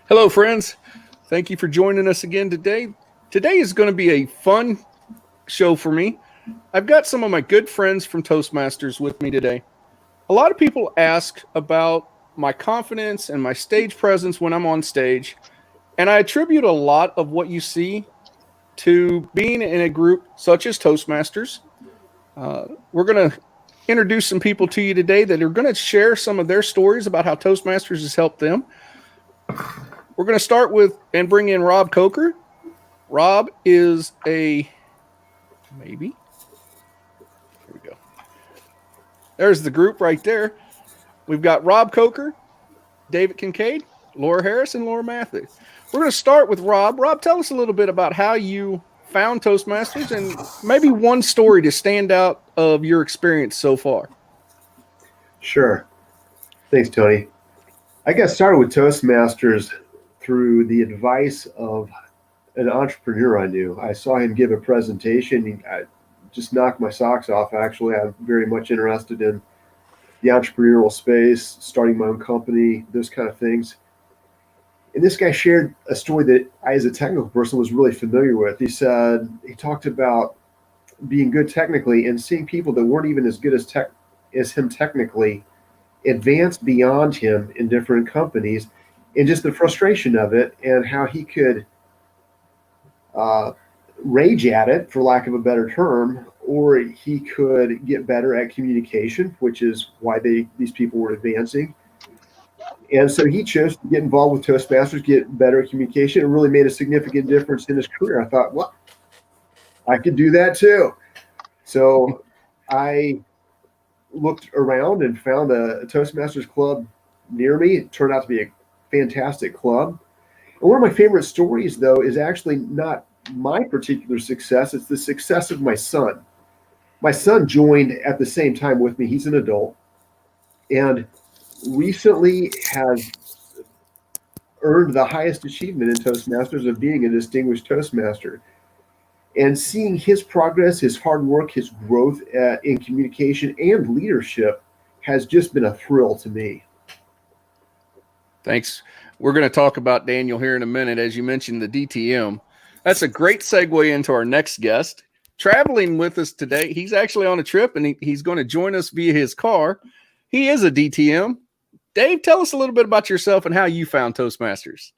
Hello, friends. Thank you for joining us again today. Today is going to be a fun show for me. I've got some of my good friends from Toastmasters with me today. A lot of people ask about my confidence and my stage presence when I'm on stage, and I attribute a lot of what you see to being in a group such as Toastmasters. We're going to introduce some people to you today that are going to share some of their stories about how Toastmasters has helped them. We're going to start with and bring in Rob Coker. Rob is a maybe. Here we go. There's the group right there. We've got Rob Coker, David Kincaid, Laura Harris, and Laura Matthew. We're going to start with Rob. Rob, tell us a little bit about how you found Toastmasters and maybe one story to stand out of your experience so far. Sure. Thanks, Tony. I got started with Toastmasters through the advice of an entrepreneur I knew. I saw him give a presentation. I just knocked my socks off, actually. I'm very much interested in the entrepreneurial space, starting my own company, those kind of things. And this guy shared a story that I, as a technical person, was really familiar with. He talked about being good technically and seeing people that weren't even as good as him technically advance beyond him in different companies, and just the frustration of it and how he could rage at it, for lack of a better term, or he could get better at communication, which is why these people were advancing. And so he chose to get involved with Toastmasters, get better at communication. It really made a significant difference in his career. I thought, well, I could do that too. So I looked around and found a Toastmasters club near me. It turned out to be a fantastic club. And one of my favorite stories, though, is actually not my particular success. It's the success of my son. My son joined at the same time with me. He's an adult and recently has earned the highest achievement in Toastmasters of being a distinguished Toastmaster. And seeing his progress, his hard work, his growth in communication and leadership has just been a thrill to me. Thanks. We're going to talk about Daniel here in a minute. As you mentioned, the DTM. That's a great segue into our next guest. Traveling with us today, he's actually on a trip, and he's going to join us via his car. He is a DTM. Dave, tell us a little bit about yourself and how you found Toastmasters.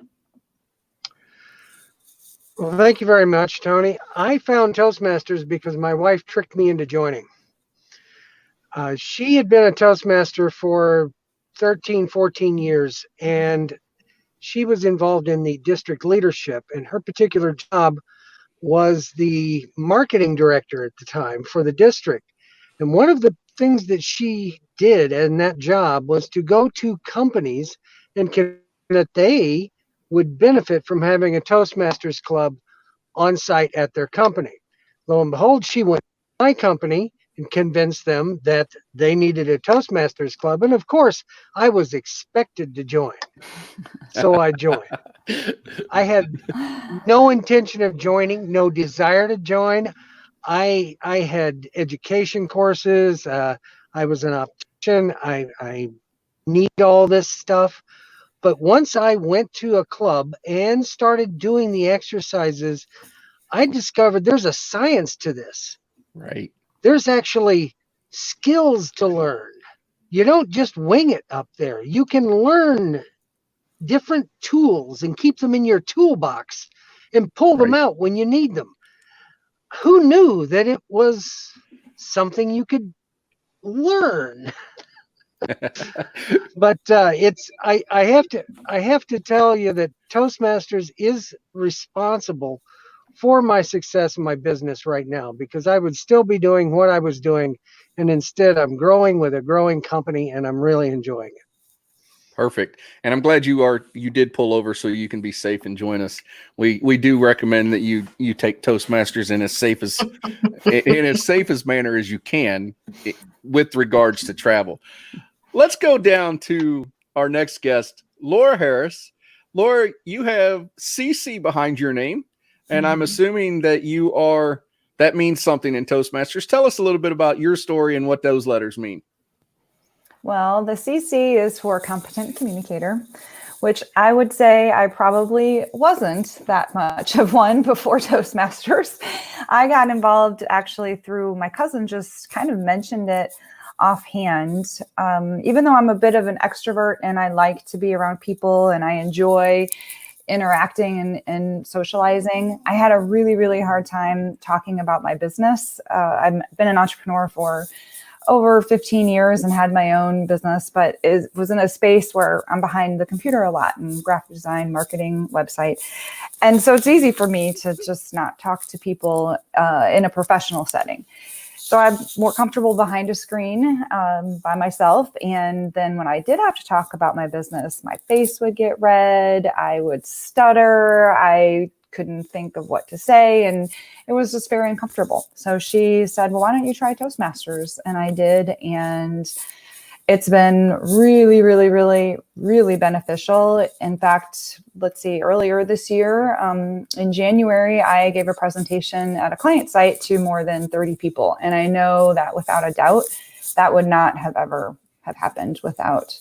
Well, thank you very much, Tony. I found Toastmasters because my wife tricked me into joining. She had been a Toastmaster for 13, 14 years, and she was involved in the district leadership, and her particular job was the marketing director at the time for the district. And one of the things that she did in that job was to go to companies and that they would benefit from having a Toastmasters club on site at their company. Lo and behold, she went to my company and convinced them that they needed a Toastmasters club. And of course, I was expected to join. So I joined. I had no intention of joining, no desire to join. I had education courses. I was an optician. I need all this stuff. But once I went to a club and started doing the exercises, I discovered there's a science to this. Right. There's actually skills to learn. You don't just wing it up there. You can learn different tools and keep them in your toolbox and pull them out when you need them. Who knew that it was something you could learn? But I have to tell you that Toastmasters is responsible for my success in my business right now, because I would still be doing what I was doing, and instead I'm growing with a growing company, and I'm really enjoying it. Perfect. And I'm glad you did pull over so you can be safe and join us. We do recommend that you take Toastmasters in as safe as manner as you can with regards to travel. Let's go down to our next guest, Laura Harris. Laura, you have CC behind your name, and I'm assuming that that means something in Toastmasters. Tell us a little bit about your story and what those letters mean. Well, the CC is for competent communicator. which I would say I probably wasn't that much of one before Toastmasters. I got involved actually through my cousin, just kind of mentioned it offhand. Even though I'm a bit of an extrovert and I like to be around people and I enjoy interacting and socializing, I had a really, really hard time talking about my business. I've been an entrepreneur for over 15 years and had my own business, but it was in a space where I'm behind the computer a lot in graphic design, marketing, website. And so it's easy for me to just not talk to people in a professional setting. So I'm more comfortable behind a screen by myself. And then when I did have to talk about my business, my face would get red, I would stutter, I couldn't think of what to say, and it was just very uncomfortable. So she said, well, why don't you try Toastmasters? And I did, and it's been really, really, really, really beneficial. In fact, let's see, earlier this year, in January, I gave a presentation at a client site to more than 30 people. And I know that without a doubt, that would not have ever have happened without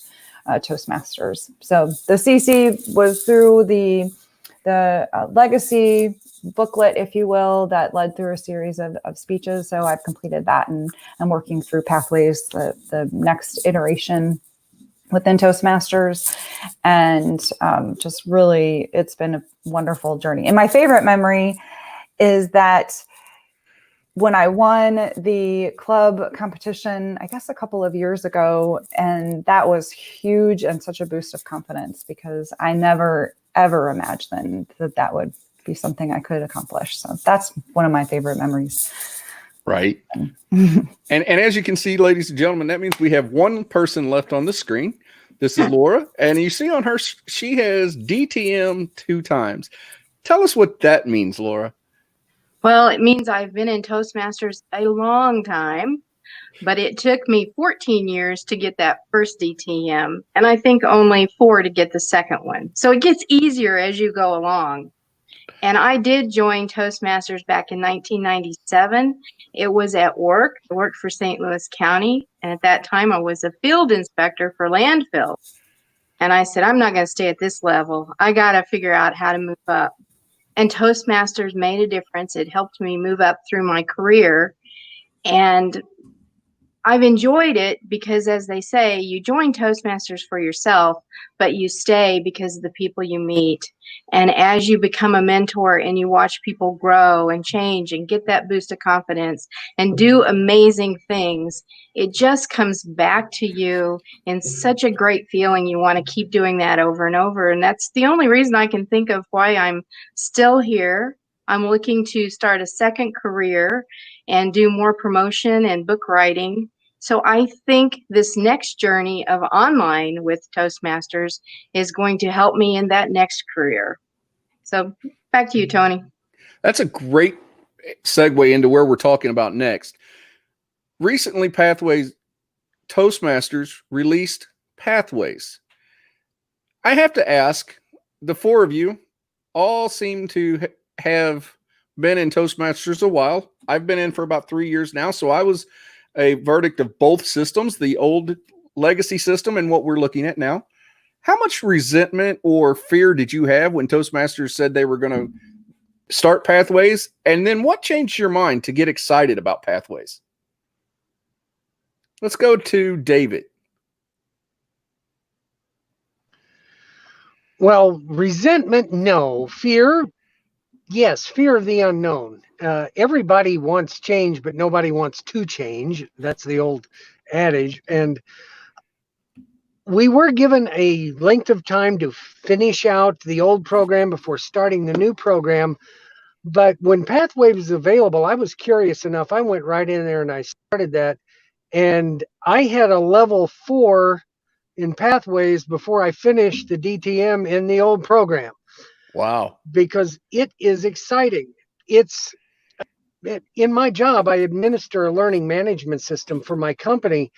Toastmasters. So the CC was through the legacy booklet, if you will, that led through a series of speeches. So I've completed that, and I'm working through Pathways, the next iteration within Toastmasters. And just really, it's been a wonderful journey. And my favorite memory is that when I won the club competition, I guess a couple of years ago, and that was huge and such a boost of confidence, because I never, ever imagined that would be something I could accomplish. So that's one of my favorite memories. Right. and as you can see, ladies and gentlemen, that means we have one person left on the screen. This is Laura. And you see on her, she has DTM 2 times. Tell us what that means, Laura. Well, it means I've been in Toastmasters a long time, but it took me 14 years to get that first DTM, and I think only 4 to get the second one. So it gets easier as you go along. And I did join Toastmasters back in 1997. It was at work. I worked for St. Louis County, and at that time I was a field inspector for landfill. And I said, I'm not going to stay at this level. I got to figure out how to move up. And Toastmasters made a difference. It helped me move up through my career. And I've enjoyed it because, as they say, you join Toastmasters for yourself, but you stay because of the people you meet. And as you become a mentor and you watch people grow and change and get that boost of confidence and do amazing things, it just comes back to you in such a great feeling. You want to keep doing that over and over. And that's the only reason I can think of why I'm still here. I'm looking to start a second career and do more promotion and book writing. So I think this next journey of online with Toastmasters is going to help me in that next career. So back to you, Tony. That's a great segue into where we're talking about next. Recently, Toastmasters released Pathways. I have to ask, the 4 of you all seem to have been in Toastmasters a while. I've been in for about 3 years now, so I was a verdict of both systems, the old legacy system and what we're looking at now. How much resentment or fear did you have when Toastmasters said they were going to start Pathways? And then what changed your mind to get excited about Pathways? Let's go to David. Well, resentment, no. Fear, yes. Fear of the unknown. Everybody wants change, but nobody wants to change. That's the old adage. And we were given a length of time to finish out the old program before starting the new program. But when Pathway was available, I was curious enough. I went right in there and I started that. And I had a level 4 in Pathways before I finished the DTM in the old program. Wow. Because it is exciting. In my job, I administer a learning management system for my company,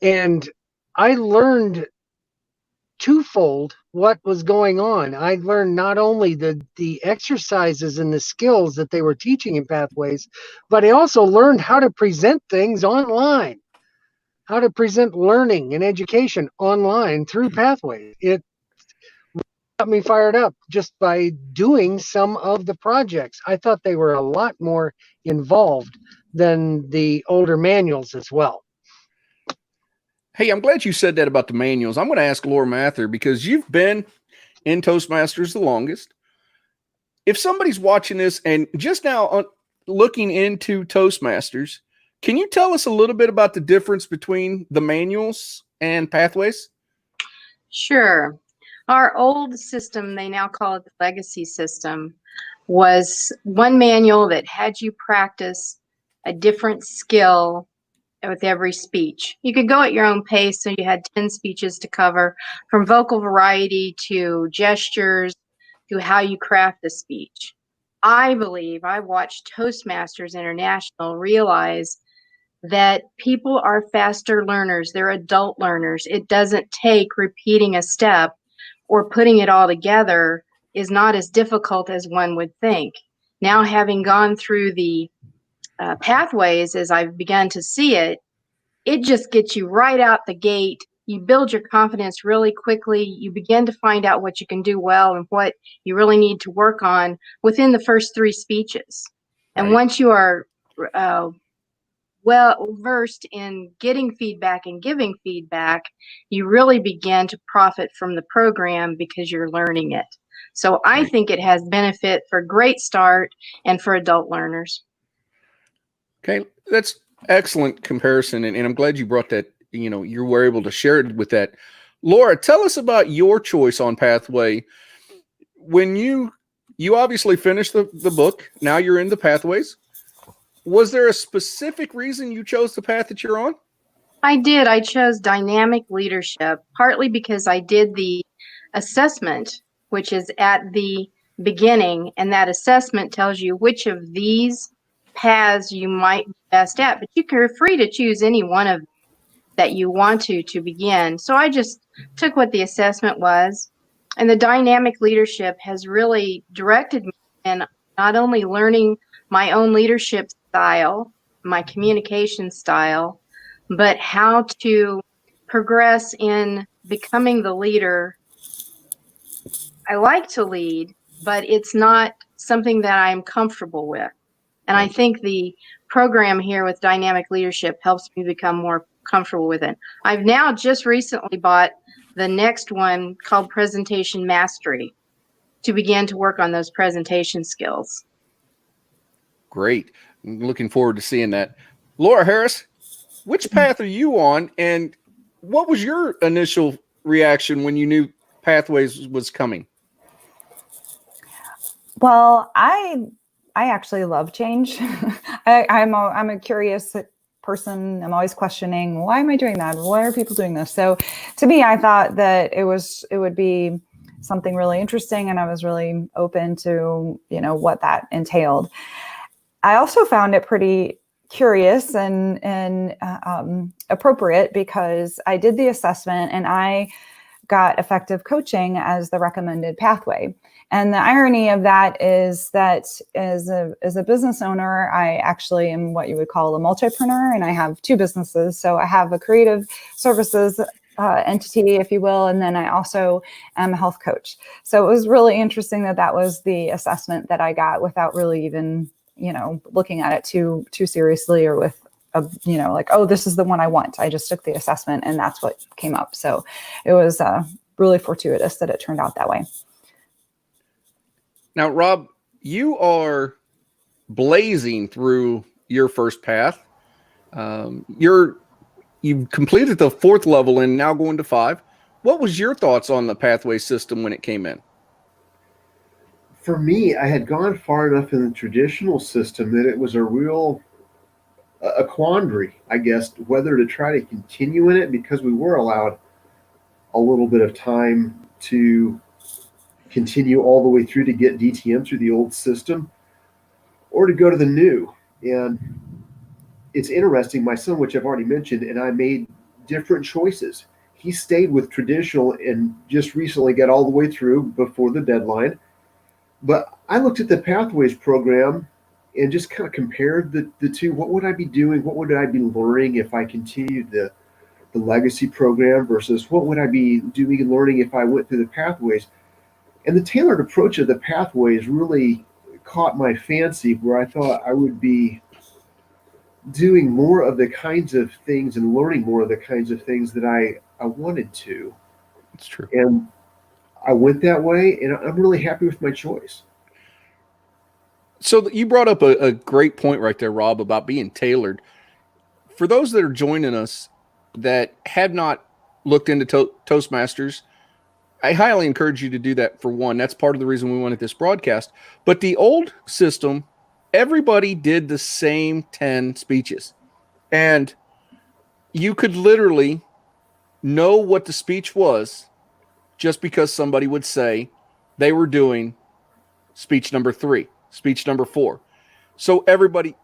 and I learned twofold what was going on. I learned not only the exercises and the skills that they were teaching in Pathways, but I also learned how to present things online, how to present learning and education online through Pathways. It got me fired up just by doing some of the projects. I thought they were a lot more involved than the older manuals as well. Hey, I'm glad you said that about the manuals. I'm going to ask Laura Mather, because you've been in Toastmasters the longest. If somebody's watching this and just now looking into Toastmasters, can you tell us a little bit about the difference between the manuals and pathways? Sure. Our old system, they now call it the legacy system, was one manual that had you practice a different skill with every speech. You could go at your own pace, so you had 10 speeches to cover, from vocal variety to gestures to how you craft the speech. I believe I watched Toastmasters International realize that people are faster learners. They're adult learners. It doesn't take repeating a step or putting it all together is not as difficult as one would think. Now, having gone through the pathways as I've begun to see it, it just gets you right out the gate. You build your confidence really quickly. You begin to find out what you can do well and what you really need to work on within the first 3 speeches. And Right. once you are well versed in getting feedback and giving feedback, you really begin to profit from the program because you're learning it. So I Right. think it has benefit for Great Start and for adult learners. Okay, that's excellent comparison, and I'm glad you brought that. You were able to share it with that. Laura, tell us about your choice on pathway. When you obviously finished the book, now you're in the pathways. Was there a specific reason you chose the path that you're on? I did. I chose dynamic leadership, partly because I did the assessment, which is at the beginning, and that assessment tells you which of these paths you might be best at, but you're free to choose any one of them that you want to begin. So I just took what the assessment was, and the dynamic leadership has really directed me in not only learning my own leadership style, my communication style, but how to progress in becoming the leader. I like to lead, but it's not something that I'm comfortable with. And I think the program here with dynamic leadership helps me become more comfortable with it. I've now just recently bought the next one called Presentation Mastery to begin to work on those presentation skills. Great. I'm looking forward to seeing that. Laura Harris, which path are you on, and what was your initial reaction when you knew Pathways was coming? Well, I actually love change. I'm a curious person. I'm always questioning, why am I doing that? Why are people doing this? So to me, I thought that it would be something really interesting, and I was really open to, what that entailed. I also found it pretty curious and appropriate, because I did the assessment and I got effective coaching as the recommended pathway. And the irony of that is that as a business owner, I actually am what you would call a multipreneur, and I have 2 businesses. So I have a creative services entity, if you will, and then I also am a health coach. So it was really interesting that was the assessment that I got without really even, looking at it too seriously, or with like, oh, this is the one I want. I just took the assessment and that's what came up. So it was really fortuitous that it turned out that way. Now, Rob, you are blazing through your first path. You've completed the 4th level and now going to 5. What was your thoughts on the pathway system when it came in? For me, I had gone far enough in the traditional system that it was a real a quandary, I guess, whether to try to continue in it, because we were allowed a little bit of time to continue all the way through to get DTM through the old system, or to go to the new. And it's interesting, my son, which I've already mentioned, and I made different choices. He stayed with traditional and just recently got all the way through before the deadline. But I looked at the Pathways program and just kind of compared the two. What would I be doing? What would I be learning if I continued the legacy program versus what would I be doing and learning if I went through the Pathways? And the tailored approach of the pathways really caught my fancy, where I thought I would be doing more of the kinds of things and learning more of the kinds of things that I wanted to. It's true. And I went that way, and I'm really happy with my choice. So you brought up a great point right there, Rob, about being tailored. For those that are joining us that have not looked into Toastmasters, I highly encourage you to do that. For one, that's part of the reason we wanted this broadcast. But the old system, everybody did the same 10 speeches. And you could literally know what the speech was just because somebody would say they were doing speech number 3, speech number 4. So everybody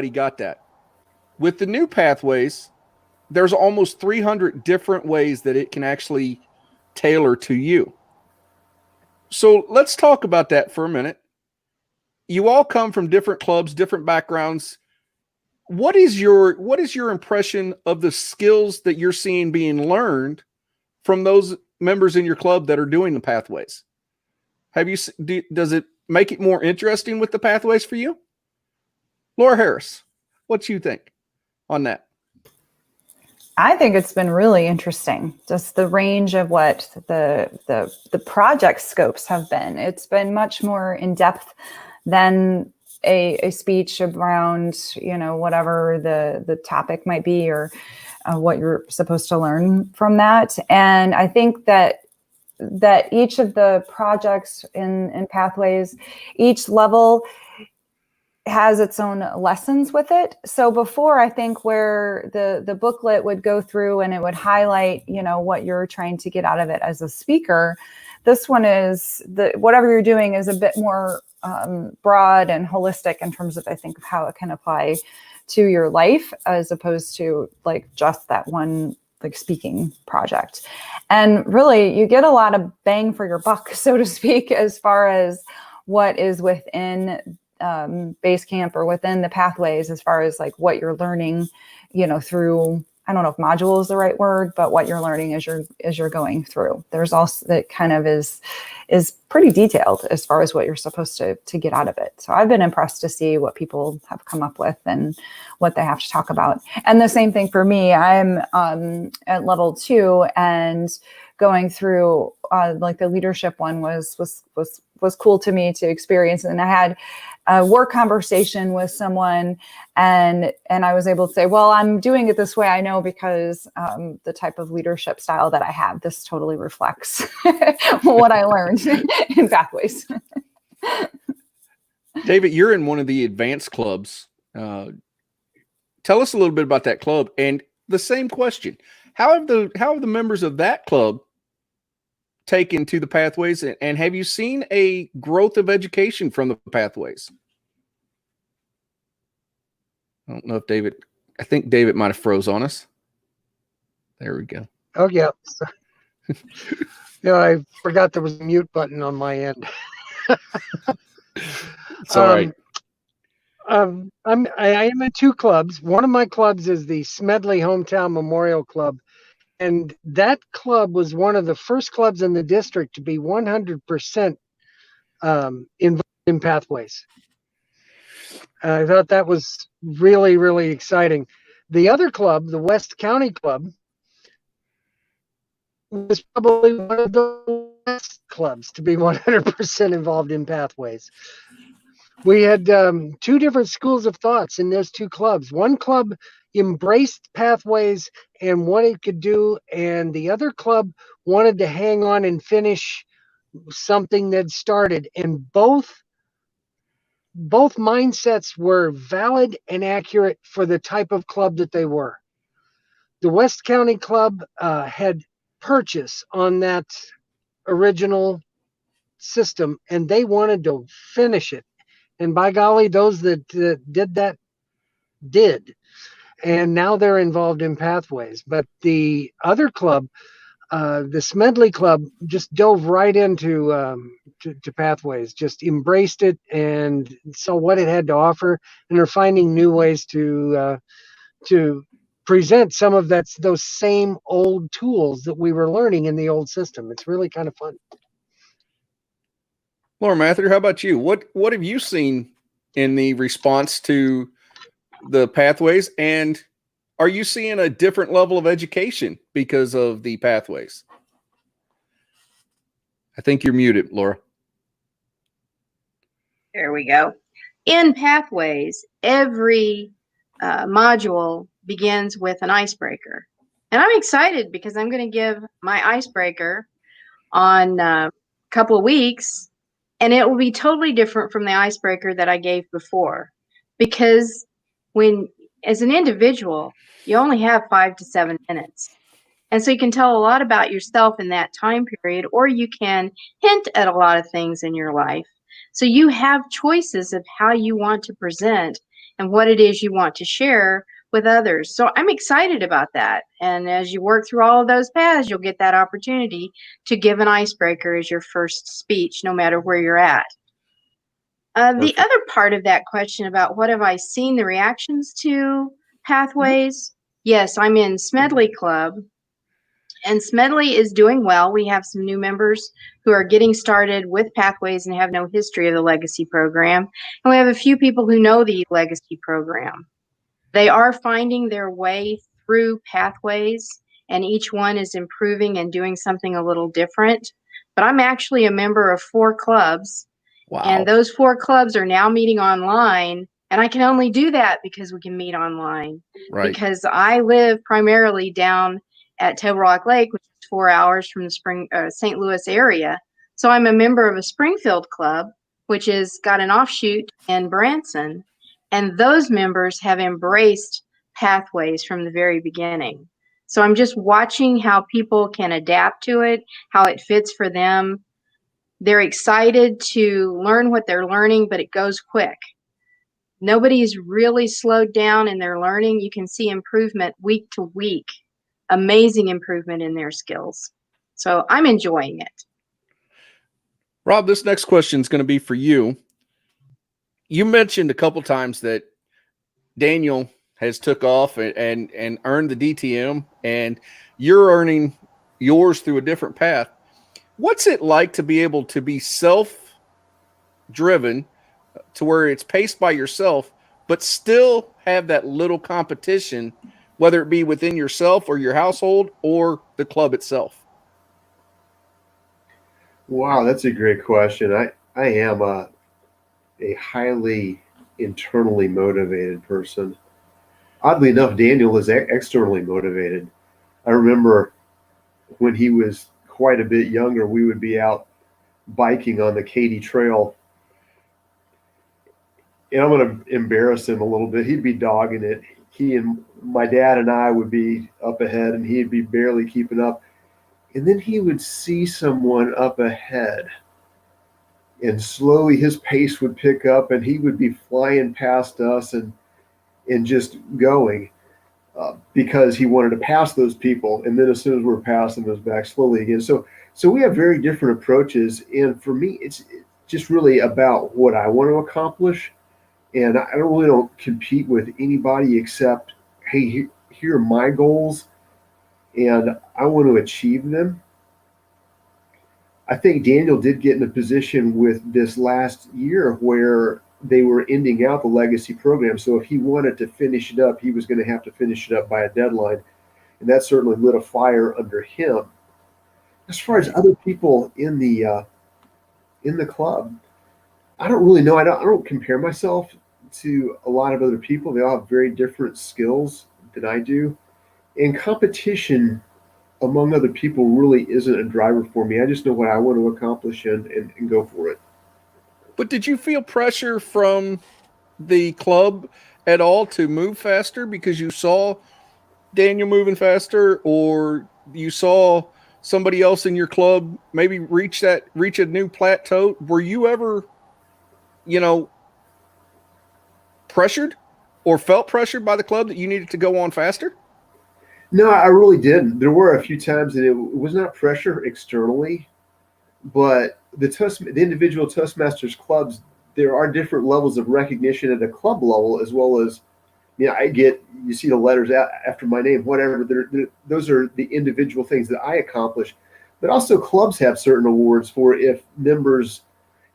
got that. With the new pathways, there's almost 300 different ways that it can actually tailor to you. So let's talk about that for a minute. You all come from different clubs, different backgrounds. What is your impression of the skills that you're seeing being learned from those members in your club that are doing the pathways? Does it make it more interesting with the pathways for you? Laura Harris, what you think on that? I think it's been really interesting, just the range of what the project scopes have been. It's been much more in depth than a speech around, whatever the topic might be, or what you're supposed to learn from that. And I think that each of the projects in Pathways, each level has its own lessons with it. So before, I think where the booklet would go through and it would highlight, what you're trying to get out of it as a speaker, this one is whatever you're doing is a bit more broad and holistic in terms of, I think, of how it can apply to your life, as opposed to like just that one like speaking project. And really, you get a lot of bang for your buck, so to speak, as far as what is within Basecamp or within the pathways, as far as like what you're learning, through, I don't know if module is the right word, but what you're learning as you're going through. There's also that kind of is pretty detailed as far as what you're supposed to get out of it. So I've been impressed to see what people have come up with and what they have to talk about. And the same thing for me. I'm at level 2, and going through like the leadership one was cool to me to experience. And I had a work conversation with someone, and I was able to say, well, I'm doing it this way, I know, because the type of leadership style that I have, this totally reflects what I learned in Pathways. David, you're in one of the advanced clubs. Tell us a little bit about that club, and the same question: how have the members of that club taken to the pathways, and have you seen a growth of education from the pathways? I don't know if David, I think David might have froze on us. There we go. Oh, yeah. I forgot there was a mute button on my end. It's all right. I am in 2 clubs. One of my clubs is the Smedley Hometown Memorial Club. And that club was one of the first clubs in the district to be 100% involved in Pathways. I thought that was really, really exciting. The other club, the West County Club, was probably one of the last clubs to be 100% involved in Pathways. We had 2 different schools of thoughts in those 2 clubs. One club embraced Pathways and what it could do, and the other club wanted to hang on and finish something that started. And both mindsets were valid and accurate for the type of club that they were. The West County Club had purchase on that original system, and they wanted to finish it. And by golly, those that did that did. And now they're involved in Pathways. But the other club, the Smedley Club, just dove right into to Pathways, just embraced it and saw what it had to offer, and are finding new ways to present some of those same old tools that we were learning in the old system. It's really kind of fun. Laura Mather, how about you? What have you seen in the response to the pathways, and are you seeing a different level of education because of the pathways? I think you're muted, Laura. There we go. In Pathways, every module begins with an icebreaker. And I'm excited because I'm going to give my icebreaker on a couple of weeks, and it will be totally different from the icebreaker that I gave before. Because as an individual, you only have 5 to 7 minutes. And so you can tell a lot about yourself in that time period, or you can hint at a lot of things in your life. So you have choices of how you want to present and what it is you want to share with others. So I'm excited about that. And as you work through all of those paths, you'll get that opportunity to give an icebreaker as your first speech, no matter where you're at. The other part of that question about what have I seen the reactions to Pathways? Yes, I'm in Smedley Club. And Smedley is doing well. We have some new members who are getting started with Pathways and have no history of the Legacy program. And we have a few people who know the Legacy program. They are finding their way through Pathways, and each one is improving and doing something a little different. But I'm actually a member of 4 clubs. Wow. And those 4 clubs are now meeting online. And I can only do that because we can meet online. Right. Because I live primarily down at Table Rock Lake, which is 4 hours from the St. Louis area. So I'm a member of a Springfield club, which has got an offshoot in Branson. And those members have embraced Pathways from the very beginning. So I'm just watching how people can adapt to it, how it fits for them. They're excited to learn what they're learning, but it goes quick. Nobody's really slowed down in their learning. You can see improvement week to week. Amazing improvement in their skills. So I'm enjoying it. Rob, this next question is going to be for you. You mentioned a couple times that Daniel has took off and earned the DTM, and you're earning yours through a different path. What's it like to be able to be self-driven to where it's paced by yourself, but still have that little competition, whether it be within yourself or your household or the club itself? Wow, that's a great question. I am a highly internally motivated person. Oddly enough, Daniel is externally motivated. I remember when he was quite a bit younger, we would be out biking on the Katy Trail. And I'm going to embarrass him a little bit. He'd be dogging it. He and my dad and I would be up ahead, and he'd be barely keeping up. And then he would see someone up ahead, and slowly his pace would pick up, and he would be flying past us and just going because he wanted to pass those people. And then as soon as we're passing, goes back slowly again. So we have very different approaches. And for me, it's just really about what I want to accomplish. And I really don't compete with anybody except, hey, here are my goals, and I want to achieve them. I think Daniel did get in a position with this last year where they were ending out the legacy program. So if he wanted to finish it up, he was going to have to finish it up by a deadline. And that certainly lit a fire under him. As far as other people in the club, I don't really know. I don't compare myself to a lot of other people. They all have very different skills than I do. And competition among other people really isn't a driver for me. I just know what I want to accomplish and go for it. But did you feel pressure from the club at all to move faster because you saw Daniel moving faster, or you saw somebody else in your club maybe reach a new plateau? Were you ever, pressured or felt pressured by the club that you needed to go on faster? No, I really didn't. There were a few times that it was not pressure externally, but the individual Toastmasters clubs, there are different levels of recognition at a club level, as well as, you see the letters after my name, whatever. Those are the individual things that I accomplish. But also clubs have certain awards for if members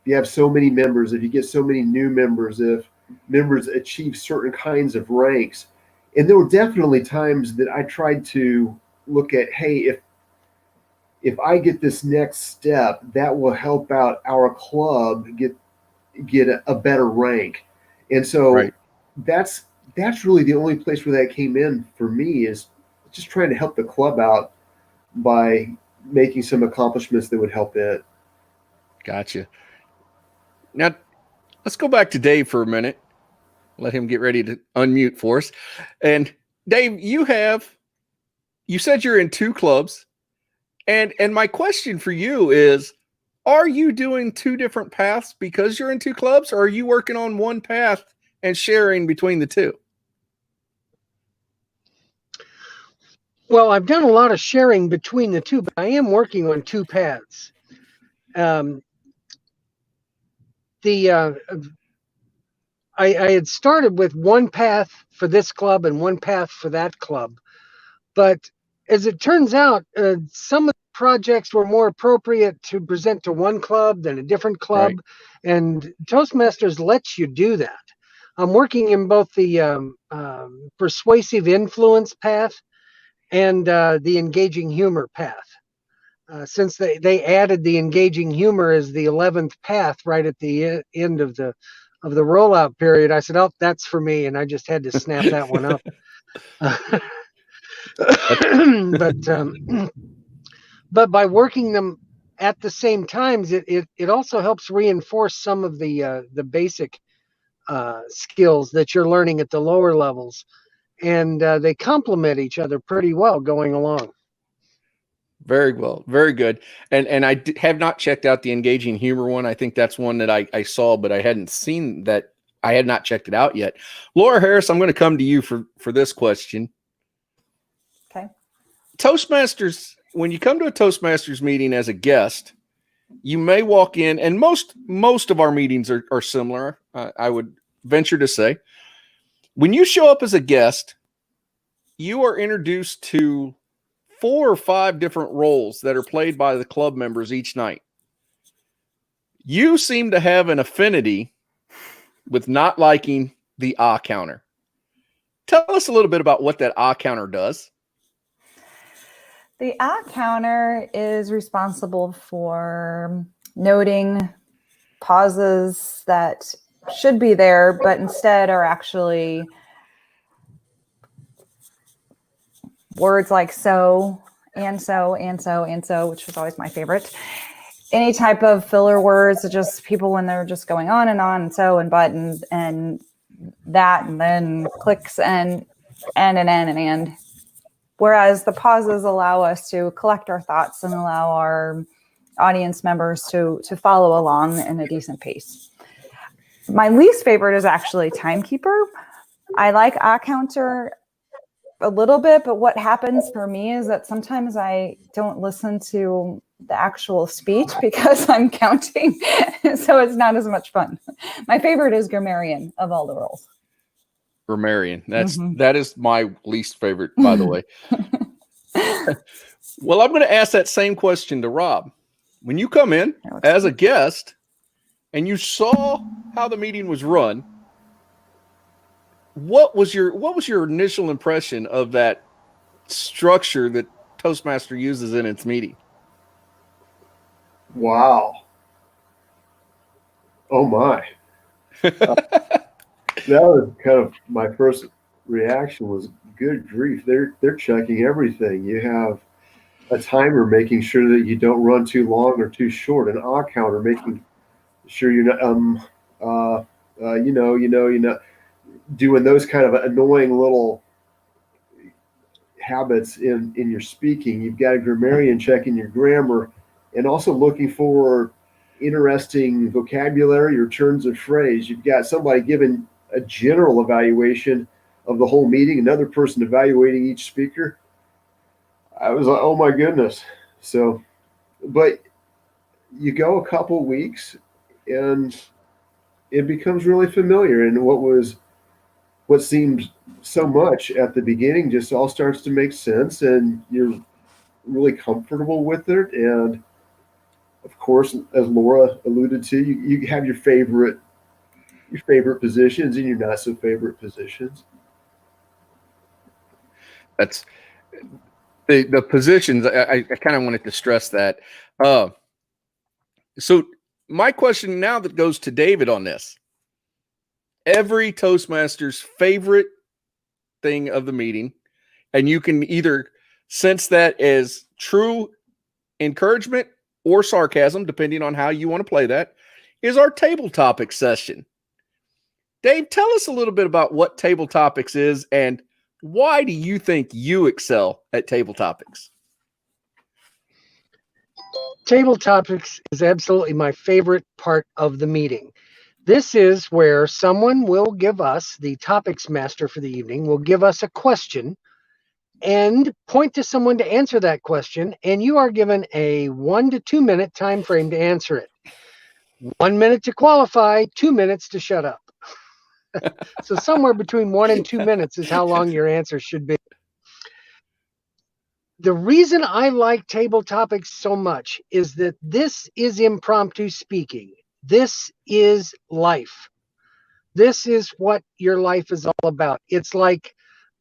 you have so many members, if you get so many new members, if members achieve certain kinds of ranks. And there were definitely times that I tried to look at, hey, if I get this next step, that will help out our club get a better rank. And so Right. that's really the only place where that came in for me, is just trying to help the club out by making some accomplishments that would help it. Gotcha. Now, let's go back to Dave for a minute. Let him get ready to unmute for us. And Dave, you said you're in 2 clubs. And my question for you is, are you doing 2 different paths because you're in 2 clubs, or are you working on one path and sharing between the 2? Well, I've done a lot of sharing between the 2, but I am working on 2 paths. I had started with one path for this club and one path for that club. But as it turns out, some of the projects were more appropriate to present to one club than a different club. Right. And Toastmasters lets you do that. I'm working in both the persuasive influence path and the engaging humor path. Since they added the engaging humor as the 11th path right at the end of the rollout period, I said, "Oh, that's for me," and I just had to snap that one up. But by working them at the same times, it also helps reinforce some of the basic skills that you're learning at the lower levels, and they complement each other pretty well going along. Very well. Very good. And I have not checked out the engaging humor one. I think that's one that I saw, but I hadn't seen that. I had not checked it out yet. Laura Harris, I'm going to come to you for this question. Okay. Toastmasters, when you come to a Toastmasters meeting as a guest, you may walk in, and most of our meetings are similar, I would venture to say. When you show up as a guest, you are introduced to 4 or 5 different roles that are played by the club members each night. You seem to have an affinity with not liking the ah counter. Tell us a little bit about what that ah counter does. The ah counter is responsible for noting pauses that should be there, but instead are actually words like so, and so, and so, and so, which was always my favorite. Any type of filler words, just people when they're just going on, and so, and but, and that, and then clicks, and. Whereas the pauses allow us to collect our thoughts and allow our audience members to follow along in a decent pace. My least favorite is actually timekeeper. I like ah counter a little bit, but what happens for me is that sometimes I don't listen to the actual speech because I'm counting, so it's not as much fun. My favorite is grammarian of all the roles. Grammarian. That is my least favorite, by the way. Well, I'm going to ask that same question to Rob. When you come in as a guest and you saw how the meeting was run, what was your initial impression of that structure that Toastmaster uses in its meeting? Wow. Oh my. That was kind of my first reaction was, good grief, they're checking everything. You have a timer making sure that you don't run too long or too short, an ah counter making sure you're not doing those kind of annoying little habits in your speaking. You've got a grammarian checking your grammar and also looking for interesting vocabulary or turns of phrase. You've got somebody giving a general evaluation of the whole meeting, another person evaluating each speaker. I was like, oh my goodness. So, but you go a couple weeks and it becomes really familiar, and what seemed so much at the beginning just all starts to make sense, and you're really comfortable with it. And Of course, as Laura alluded to, you have your favorite positions and your not so favorite positions. That's the positions. I kind of wanted to stress that. So my question now that goes to David on this: every Toastmaster's favorite thing of the meeting, and you can either sense that as true encouragement or sarcasm, depending on how you want to play that, is our table topics session. Dave, tell us a little bit about what table topics is and why do you think you excel at table topics? Table topics is absolutely my favorite part of the meeting. This is where someone will give us, the topics master for the evening, will give us a question and point to someone to answer that question, and you are given a 1 to 2 minute time frame to answer it. 1 minute to qualify, 2 minutes to shut up. So somewhere between 1 and 2 minutes is how long your answer should be. The reason I like table topics so much is that this is impromptu speaking. This is life. This is what your life is all about. It's like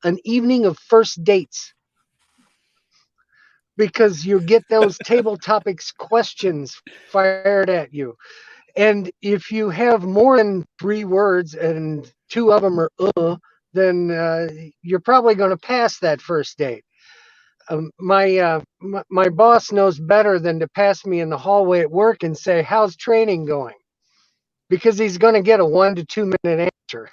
an evening of first dates, because you get those table topics questions fired at you. And if you have more than 3 words and 2 of them are then you're probably going to pass that first date. My boss knows better than to pass me in the hallway at work and say, "How's training going?" Because he's going to get a 1 to 2 minute answer.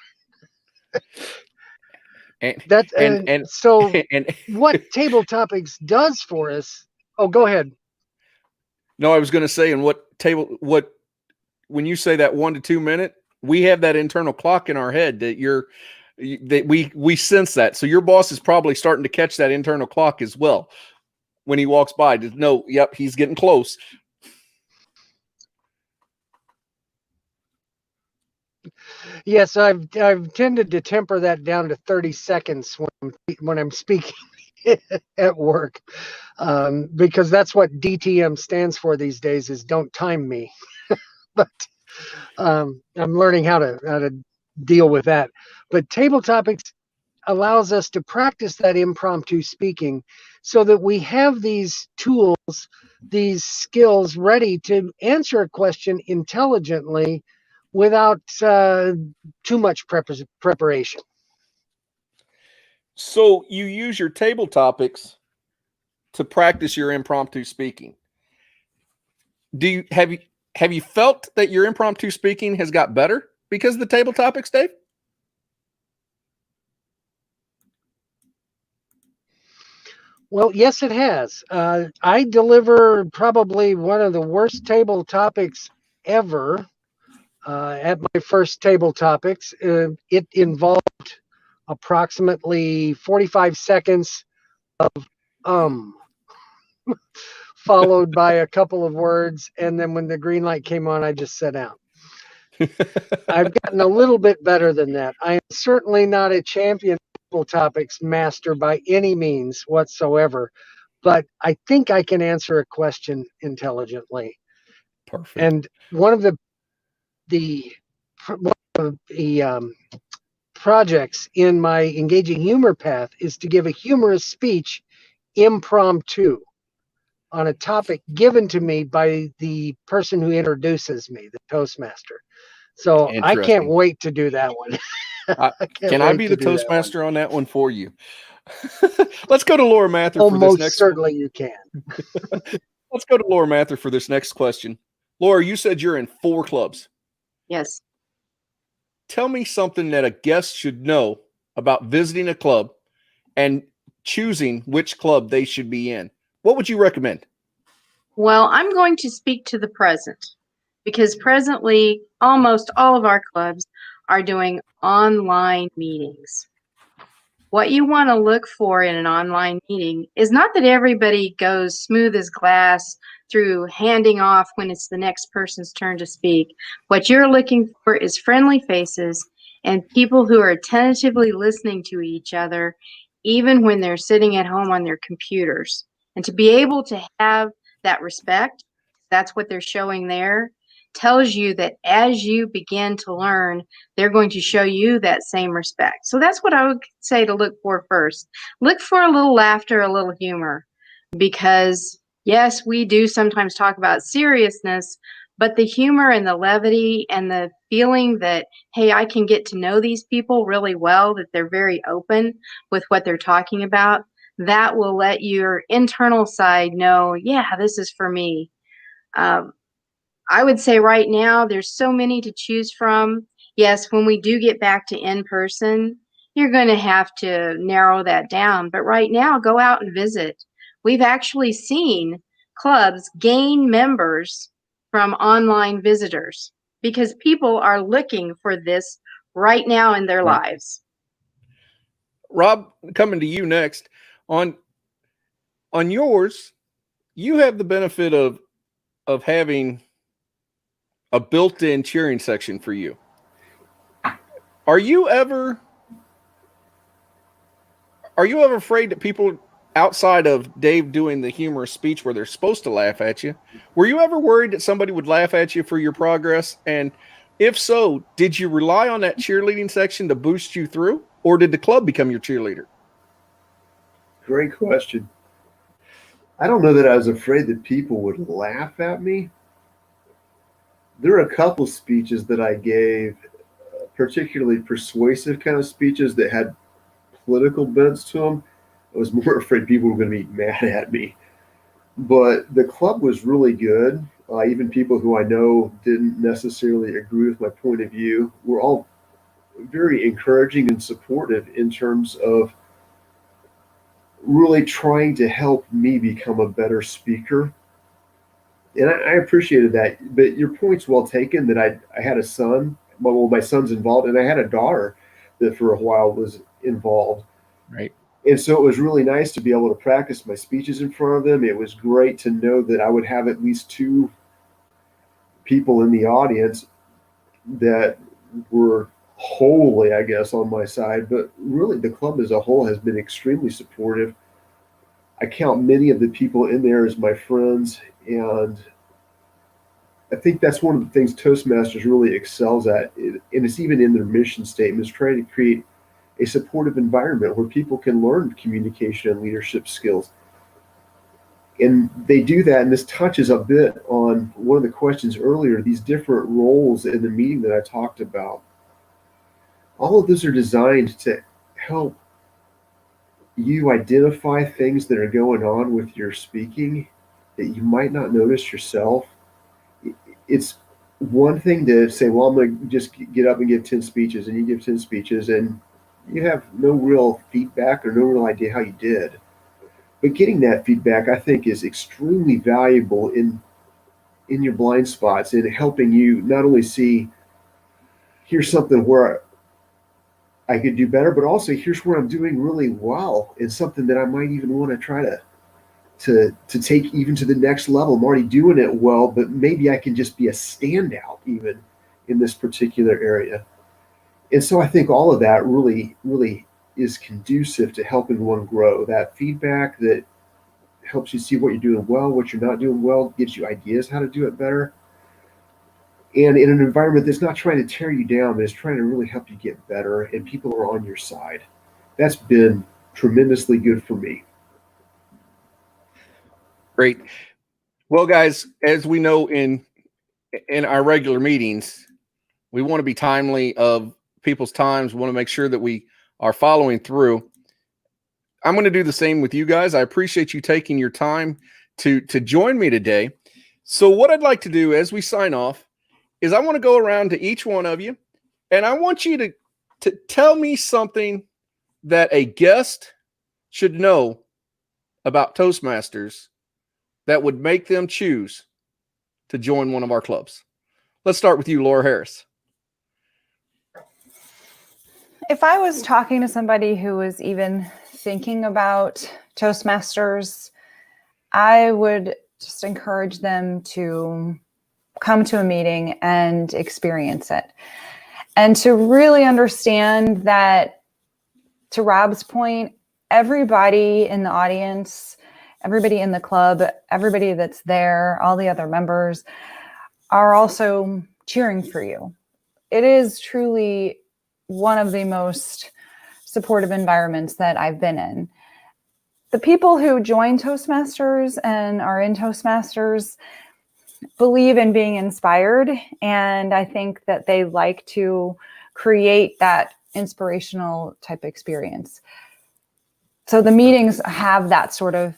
So what table topics does for us? Oh, go ahead. No, I was going to say, and when you say that 1 to 2 minute, we have that internal clock in our head that we sense that. So your boss is probably starting to catch that internal clock as well when he walks by to know, yep, he's getting close. Yes, I've tended to temper that down to 30 seconds when I'm speaking at work, because that's what DTM stands for these days, is don't time me. But I'm learning how to deal with that. But table topics allows us to practice that impromptu speaking so that we have these tools, these skills ready to answer a question intelligently without too much preparation. So you use your table topics to practice your impromptu speaking. Have you felt that your impromptu speaking has got better because of the table topics, Dave? Well, yes, it has. I deliver probably one of the worst table topics ever at my first table topics. It involved approximately 45 seconds of followed by a couple of words. And then when the green light came on, I just sat down. I've gotten a little bit better than that. I am certainly not a champion table topics master by any means whatsoever, but I think I can answer a question intelligently. Perfect. And one of the projects in my engaging humor path is to give a humorous speech impromptu on a topic given to me by the person who introduces me, the Toastmaster. So I can't wait to do that one. Can I be the Toastmaster on that one for you? Let's go to Laura Mather for this next certainly you can. Let's go to Laura Mather for this next question. Laura, you said you're in 4 clubs. Yes. Tell me something that a guest should know about visiting a club and choosing which club they should be in. What would you recommend? Well, I'm going to speak to the present, because presently almost all of our clubs are doing online meetings. What you want to look for in an online meeting is not that everybody goes smooth as glass through handing off when it's the next person's turn to speak. What you're looking for is friendly faces and people who are attentively listening to each other, even when they're sitting at home on their computers. And to be able to have that respect that's what they're showing there, tells you that as you begin to learn, they're going to show you that same respect. So that's what I would say to look for first. Look for a little laughter, a little humor, because yes, we do sometimes talk about seriousness, but the humor and the levity and the feeling that, hey, I can get to know these people really well, that they're very open with what they're talking about, that will let your internal side know, yeah, this is for me. I would say right now there's so many to choose from. Yes, when we do get back to in person, you're going to have to narrow that down. But right now, go out and visit. We've actually seen clubs gain members from online visitors because people are looking for this right now in their Right. lives. Rob, coming to you next. On yours, you have the benefit of having a built-in cheering section for you. Are you ever afraid that people outside of Dave doing the humorous speech where they're supposed to laugh at you, were you ever worried that somebody would laugh at you for your progress? And if so, did you rely on that cheerleading section to boost you through, or did the club become your cheerleader? Great question. I don't know that I was afraid that people would laugh at me. There are a couple speeches that I gave, particularly persuasive kind of speeches that had political bents to them. I was more afraid people were going to be mad at me. But the club was really good. Even people who I know didn't necessarily agree with my point of view were all very encouraging and supportive in terms of really trying to help me become a better speaker. And I appreciated that. But your point's well taken that I had a son. Well, my son's involved, and I had a daughter that for a while was involved. Right. And so it was really nice to be able to practice my speeches in front of them. It was great to know that I would have at least two people in the audience that were wholly, I guess, on my side. But really, the club as a whole has been extremely supportive. I count many of the people in there as my friends, and I think that's one of the things Toastmasters really excels at, and it's even in their mission statement, is trying to create a supportive environment where people can learn communication and leadership skills. And they do that, and this touches a bit on one of the questions earlier, these different roles in the meeting that I talked about. All of those are designed to help you identify things that are going on with your speaking that you might not notice yourself. It's one thing to say, well, I'm going to just get up and give 10 speeches, and you give 10 speeches, and you have no real feedback or no real idea how you did. But getting that feedback, I think, is extremely valuable in your blind spots and helping you not only see, here's something where I could do better, but also here's where I'm doing really well and something that I might even want to try to take even to the next level. I'm already doing it well, but maybe I can just be a standout even in this particular area. And so I think all of that really, really is conducive to helping one grow. That feedback that helps you see what you're doing well, what you're not doing well, gives you ideas how to do it better. And in an environment that's not trying to tear you down, but is trying to really help you get better, and people are on your side. That's been tremendously good for me. Great. Well, guys, as we know in our regular meetings, we want to be timely of people's times. We want to make sure that we are following through. I'm going to do the same with you guys. I appreciate you taking your time to join me today. So what I'd like to do as we sign off is I want to go around to each one of you, and I want you to tell me something that a guest should know about Toastmasters that would make them choose to join one of our clubs. Let's start with you, Laura Harris. If I was talking to somebody who was even thinking about Toastmasters, I would just encourage them to come to a meeting and experience it. And to really understand that, to Rob's point, everybody in the audience everybody in the club, everybody that's there, all the other members are also cheering for you. It is truly one of the most supportive environments that I've been in. The people who join Toastmasters and are in Toastmasters believe in being inspired, and I think that they like to create that inspirational type experience. So the meetings have that sort of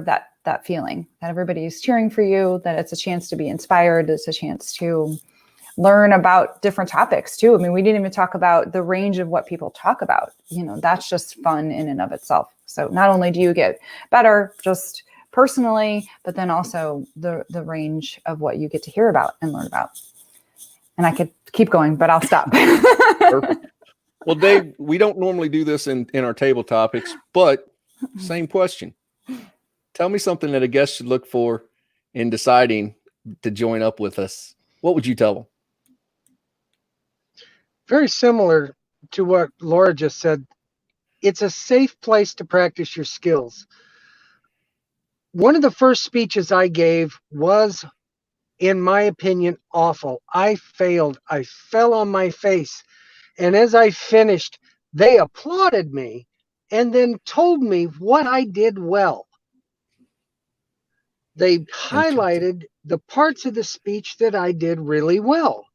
that feeling that everybody's cheering for you, that it's a chance to be inspired, it's a chance to learn about different topics too. I mean, we didn't even talk about the range of what people talk about. You know, that's just fun in and of itself. So not only do you get better just personally, but then also the range of what you get to hear about and learn about. And I could keep going, but I'll stop. Perfect. Well, Dave, we don't normally do this in our table topics, but same question. Tell me something that a guest should look for in deciding to join up with us. What would you tell them? Very similar to what Laura just said. It's a safe place to practice your skills. One of the first speeches I gave was, in my opinion, awful. I failed. I fell on my face. And as I finished, they applauded me and then told me what I did well. They highlighted the parts of the speech that I did really well.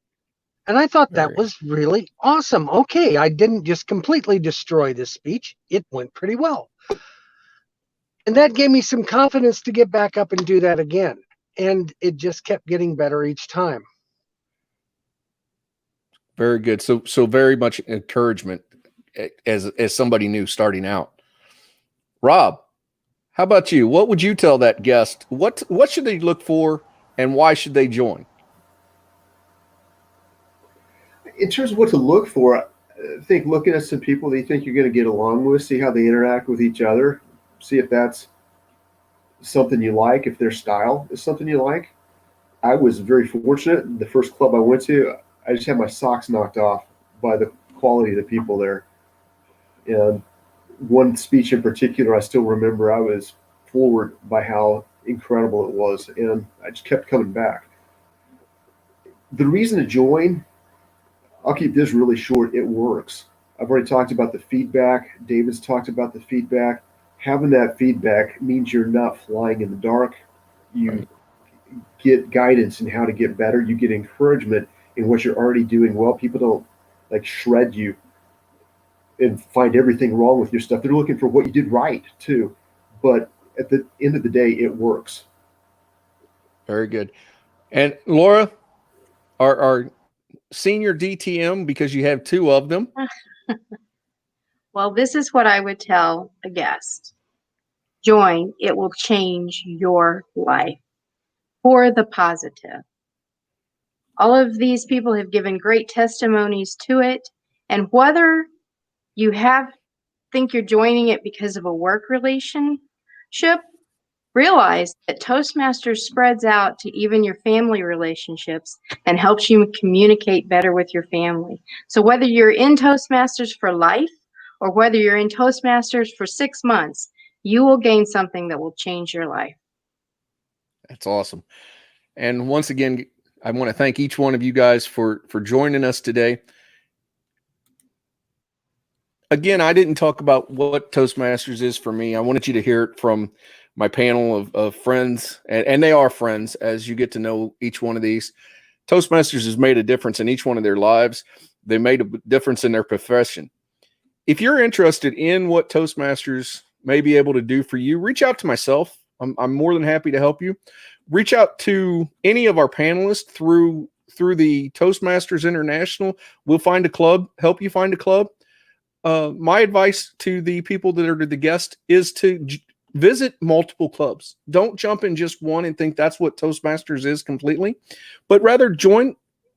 And I thought that was really awesome. Okay, I didn't just completely destroy this speech. It went pretty well. And that gave me some confidence to get back up and do that again. And it just kept getting better each time. Very good. So very much encouragement as somebody new starting out. Rob, how about you? What would you tell that guest? What should they look for and why should they join? In terms of what to look for, I think looking at some people that you think you're going to get along with, see how they interact with each other, see if that's something you like, if their style is something you like. I was very fortunate. The first club I went to, I just had my socks knocked off by the quality of the people there. And one speech in particular, I still remember, I was floored by how incredible it was. And I just kept coming back. The reason to join, I'll keep this really short. It works. I've already talked about the feedback. David's talked about the feedback. Having that feedback means you're not flying in the dark. You get guidance in how to get better. You get encouragement in what you're already doing well. People don't like shred you and find everything wrong with your stuff. They're looking for what you did right too. But at the end of the day, it works. Very good. And Laura, our senior DTM, because you have two of them. Well, this is what I would tell a guest. Join. It will change your life for the positive. All of these people have given great testimonies to it. And whether you think you're joining it because of a work relationship, realize that Toastmasters spreads out to even your family relationships and helps you communicate better with your family. So whether you're in Toastmasters for life or whether you're in Toastmasters for 6 months, you will gain something that will change your life. That's awesome. And once again, I want to thank each one of you guys for joining us today. Again, I didn't talk about what Toastmasters is for me. I wanted you to hear it from my panel of friends, and they are friends as you get to know each one of these. Toastmasters has made a difference in each one of their lives. They made a difference in their profession. If you're interested in what Toastmasters may be able to do for you, reach out to myself. I'm more than happy to help you. Reach out to any of our panelists through the Toastmasters International. We'll find a club, help you find a club. My advice to the people that are the guest is to visit multiple clubs. Don't jump in just one and think that's what Toastmasters is completely, but rather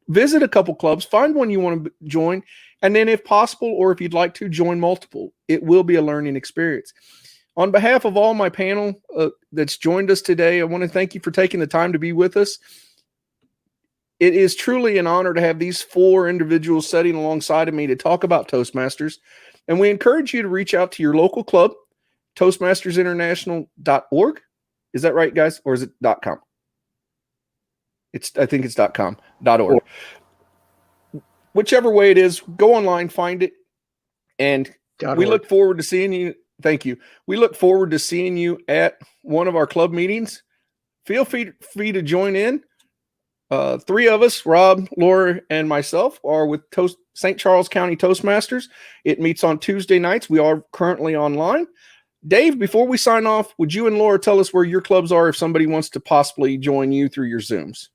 visit a couple clubs, find one you want to join, and then if possible, or if you'd like to, join multiple. It will be a learning experience. On behalf of all my panel that's joined us today, I want to thank you for taking the time to be with us. It is truly an honor to have these 4 individuals sitting alongside of me to talk about Toastmasters. And we encourage you to reach out to your local club, toastmastersinternational.org, Is that right, guys? Or is it .com? I think it's .com, .org. Whichever way it is, go online, find it. And we look forward to seeing you. Thank you. We look forward to seeing you at one of our club meetings. Feel free to join in. 3 of us, Rob, Laura, and myself, are with St. Charles County Toastmasters. It meets on Tuesday nights. We are currently online. Dave, before we sign off, would you and Laura tell us where your clubs are if somebody wants to possibly join you through your Zooms?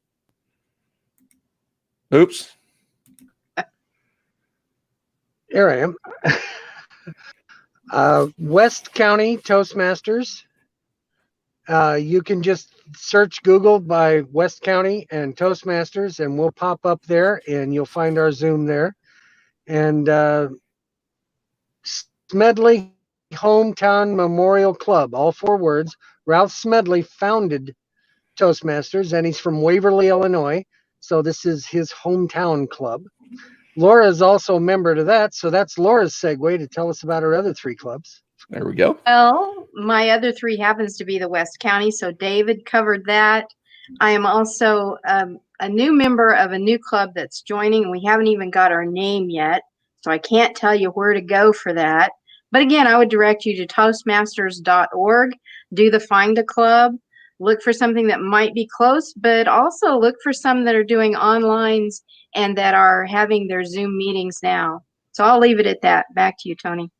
Oops. Here I am. West County Toastmasters. You can just search Google by West County and Toastmasters, and we'll pop up there, and you'll find our Zoom there. And Smedley Hometown Memorial Club, all 4 words. Ralph Smedley founded Toastmasters, and he's from Waverly, Illinois. So this is his hometown club. Laura is also a member to that, so that's Laura's segue to tell us about her other 3 clubs. There we go. Well, my other 3 happens to be the West County, so David covered that. I am also a new member of a new club that's joining. We haven't even got our name yet, so I can't tell you where to go for that. But again, I would direct you to Toastmasters.org. Do the Find a Club. Look for something that might be close, but also look for some that are doing onlines and that are having their Zoom meetings now. So I'll leave it at that. Back to you, Tony.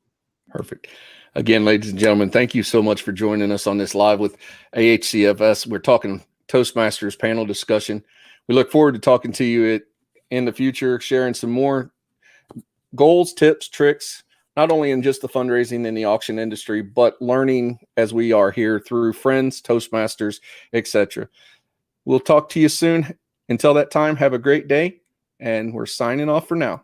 Perfect. Again, ladies and gentlemen, thank you so much for joining us on this live with AHCFS. We're talking Toastmasters panel discussion. We look forward to talking to you in the future, sharing some more goals, tips, tricks, not only in just the fundraising in the auction industry, but learning as we are here through friends, Toastmasters, etc. We'll talk to you soon. Until that time, have a great day, and we're signing off for now.